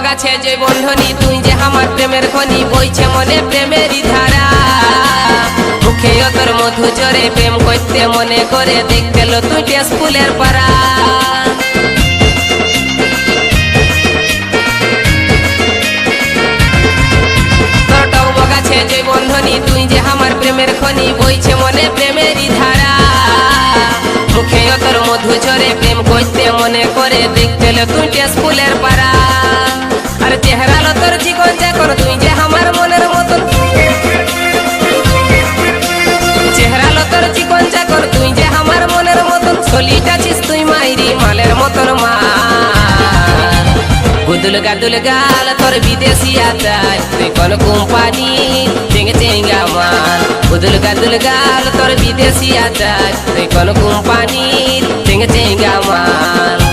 গাছে যে বন্ধনী তুই যে আমার প্রেমের খনি বইছে মনে প্রেমেরই ধারা মুখে তোর মধু জরে প্রেম করতে মনে করে দেখতে লো তুই স্কুলের পাড়া তোর গাছে যে বন্ধনী তুই যে আমার প্রেমের খনি বইছে মনে প্রেমেরই ধারা মুখে তোর মধু জরে প্রেম করতে মনে করে দেখতে লো তুই স্কুলের পাড়া আর চেহারা লো তোর জীবন যখন তুই যে আমার মনের মতন চেহারা লো তোর জীবন যখন তুই যে আমার মনের মতন চলিটা ছিস তুই মাইরি মালের মতন মা গুদুল গাল তোর বিদেশি আদায় তুই কোন কোম্পানি চেঙ্গে চেঙ্গা মাল গুদুল গাল তোর বিদেশি আদায় তুই কোন কোম্পানি চেঙ্গে চেঙ্গা মাল